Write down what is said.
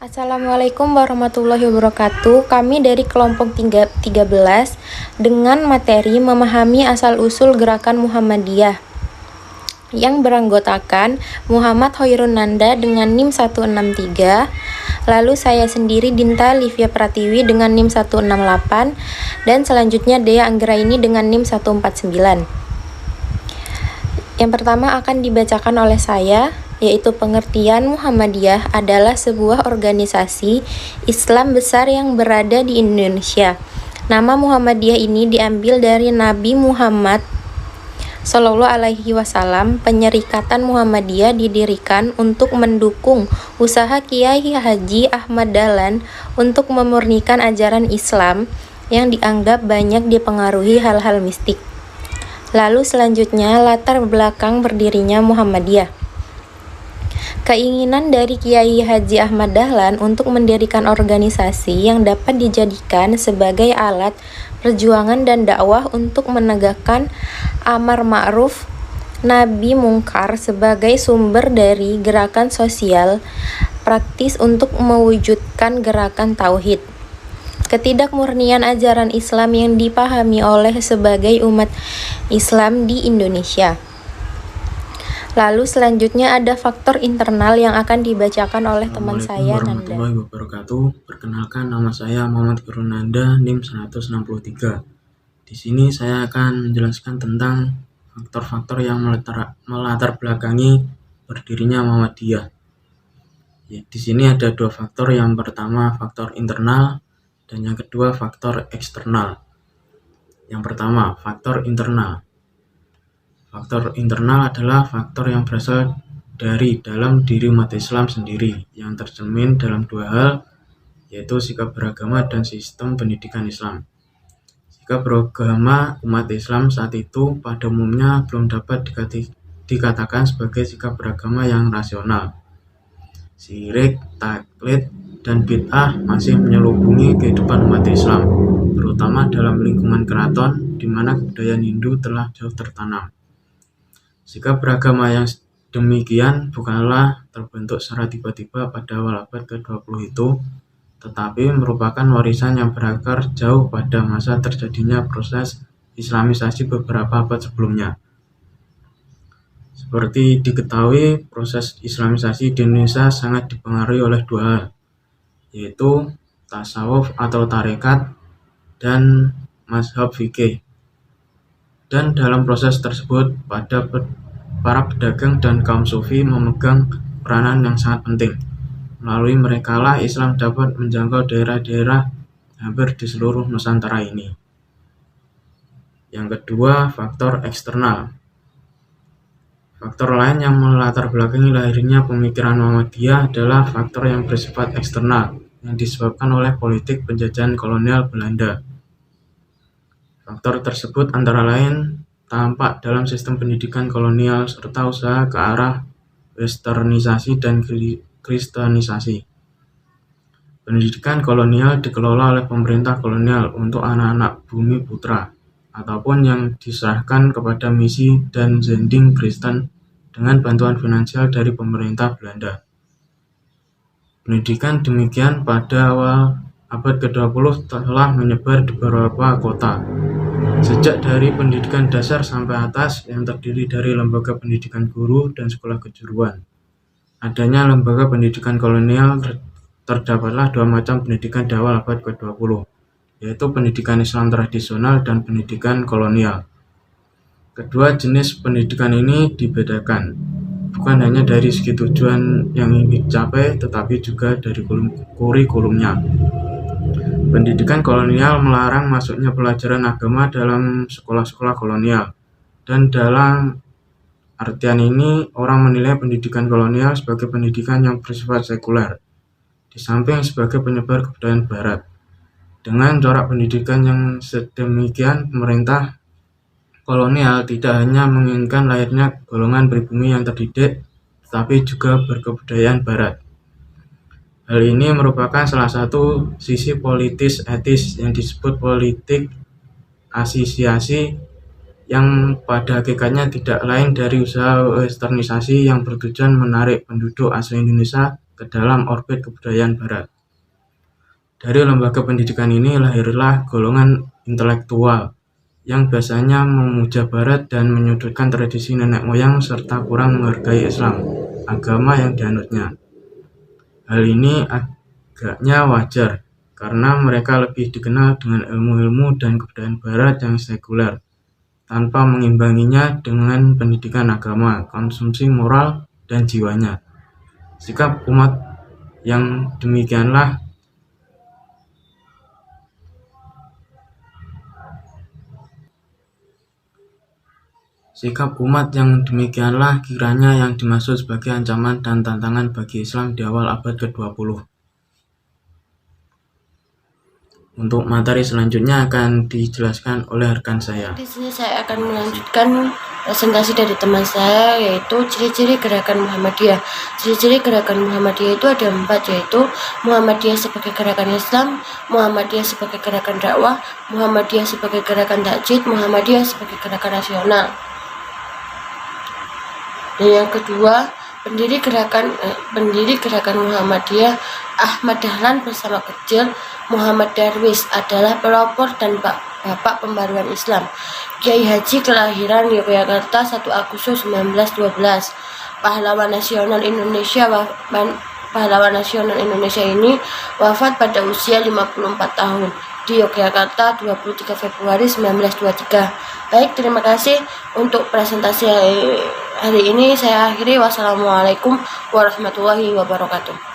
Assalamualaikum warahmatullahi wabarakatuh. Kami dari kelompok 13 dengan materi memahami asal-usul gerakan Muhammadiyah yang beranggotakan Muhammad Hoirun Nanda dengan NIM 163, lalu saya sendiri Dinta Livia Pratiwi dengan NIM 168, dan selanjutnya Dea Anggraini dengan NIM 149. Yang pertama akan dibacakan oleh saya, yaitu pengertian Muhammadiyah adalah sebuah organisasi Islam besar yang berada di Indonesia. Nama Muhammadiyah ini diambil dari Nabi Muhammad Shallallahu Alaihi Wasallam. Penyerikatan Muhammadiyah didirikan untuk mendukung usaha Kiai Haji Ahmad Dahlan untuk memurnikan ajaran Islam yang dianggap banyak dipengaruhi hal-hal mistik. Lalu selanjutnya latar belakang berdirinya Muhammadiyah. Keinginan dari Kiai Haji Ahmad Dahlan untuk mendirikan organisasi yang dapat dijadikan sebagai alat perjuangan dan dakwah untuk menegakkan amar ma'ruf nahi mungkar sebagai sumber dari gerakan sosial praktis untuk mewujudkan gerakan tauhid. Ketidakmurnian ajaran Islam yang dipahami oleh sebagai umat Islam di Indonesia. Lalu selanjutnya ada faktor internal yang akan dibacakan oleh teman saya, Nanda. Assalamualaikum warahmatullahi wabarakatuh. Perkenalkan, nama saya Muhammad Hoirun Nanda, NIM 163. Di sini saya akan menjelaskan tentang faktor-faktor yang melatar belakangi berdirinya Muhammadiyah. Di sini ada dua faktor. Yang pertama faktor internal dan yang kedua faktor eksternal. Yang pertama, faktor internal. Faktor internal adalah faktor yang berasal dari dalam diri umat Islam sendiri, yang tercermin dalam dua hal, yaitu sikap beragama dan sistem pendidikan Islam. Sikap beragama umat Islam saat itu pada umumnya belum dapat dikatakan sebagai sikap beragama yang rasional. Syirik, taklid, dan bid'ah masih menyelubungi kehidupan umat Islam, terutama dalam lingkungan keraton di mana kebudayaan Hindu telah jauh tertanam. Sikap beragama yang demikian bukanlah terbentuk secara tiba-tiba pada awal abad ke-20 itu, tetapi merupakan warisan yang berakar jauh pada masa terjadinya proses Islamisasi beberapa abad sebelumnya. Seperti diketahui, proses Islamisasi di Indonesia sangat dipengaruhi oleh dua hal, yaitu tasawuf atau tarekat dan mazhab fikih. Dan dalam proses tersebut, para pedagang dan kaum sufi memegang peranan yang sangat penting. Melalui merekalah Islam dapat menjangkau daerah-daerah hampir di seluruh Nusantara ini. Yang kedua, faktor eksternal. Faktor lain yang melatar belakangi lahirnya pemikiran Muhammadiyah adalah faktor yang bersifat eksternal, yang disebabkan oleh politik penjajahan kolonial Belanda. Faktor tersebut antara lain tampak dalam sistem pendidikan kolonial serta usaha ke arah westernisasi dan kristenisasi. Pendidikan kolonial dikelola oleh pemerintah kolonial untuk anak-anak bumi putra, ataupun yang diserahkan kepada misi dan zending Kristen dengan bantuan finansial dari pemerintah Belanda. Pendidikan demikian pada awal abad ke-20 telah menyebar di beberapa kota, sejak dari pendidikan dasar sampai atas yang terdiri dari lembaga pendidikan guru dan sekolah kejuruan. Adanya lembaga pendidikan kolonial terdapatlah dua macam pendidikan di awal abad ke-20, yaitu pendidikan Islam tradisional dan pendidikan kolonial. Kedua jenis pendidikan ini dibedakan, bukan hanya dari segi tujuan yang ingin dicapai, tetapi juga dari kurikulumnya. Pendidikan kolonial melarang masuknya pelajaran agama dalam sekolah-sekolah kolonial, dan dalam artian ini orang menilai pendidikan kolonial sebagai pendidikan yang bersifat sekuler, di samping sebagai penyebar kebudayaan barat. Dengan corak pendidikan yang sedemikian, pemerintah kolonial tidak hanya menginginkan lahirnya golongan pribumi yang terdidik, tetapi juga berkebudayaan barat. Hal ini merupakan salah satu sisi politis etis yang disebut politik asisiasi, yang pada hakikatnya tidak lain dari usaha westernisasi yang bertujuan menarik penduduk asli Indonesia ke dalam orbit kebudayaan Barat. Dari lembaga pendidikan ini lahirlah golongan intelektual yang biasanya memuja Barat dan menyudutkan tradisi nenek moyang serta kurang menghargai Islam, agama yang dianutnya. Hal ini agaknya wajar, karena mereka lebih dikenal dengan ilmu-ilmu dan kebudayaan Barat yang sekuler, tanpa mengimbanginya dengan pendidikan agama, konsumsi moral, dan jiwanya. Sikap umat yang demikianlah kiranya yang dimaksud sebagai ancaman dan tantangan bagi Islam di awal abad ke-20. Untuk materi selanjutnya akan dijelaskan oleh rekan saya. Di sini saya akan melanjutkan presentasi dari teman saya, yaitu ciri-ciri gerakan Muhammadiyah. Ciri-ciri gerakan Muhammadiyah itu ada 4, yaitu Muhammadiyah sebagai gerakan Islam, Muhammadiyah sebagai gerakan dakwah, Muhammadiyah sebagai gerakan takjid, Muhammadiyah sebagai gerakan nasional. Dan yang kedua, pendiri gerakan Muhammadiyah Ahmad Dahlan bersama kecil Muhammad Darwis adalah pelopor dan bapak pembaruan Islam. Kiai Haji kelahiran Yogyakarta 1 Agustus 1912. Pahlawan nasional Indonesia ini wafat pada usia 54 tahun di Yogyakarta 23 Februari 1923. Baik, terima kasih untuk presentasi hari ini. Saya akhiri. Wassalamualaikum warahmatullahi wabarakatuh.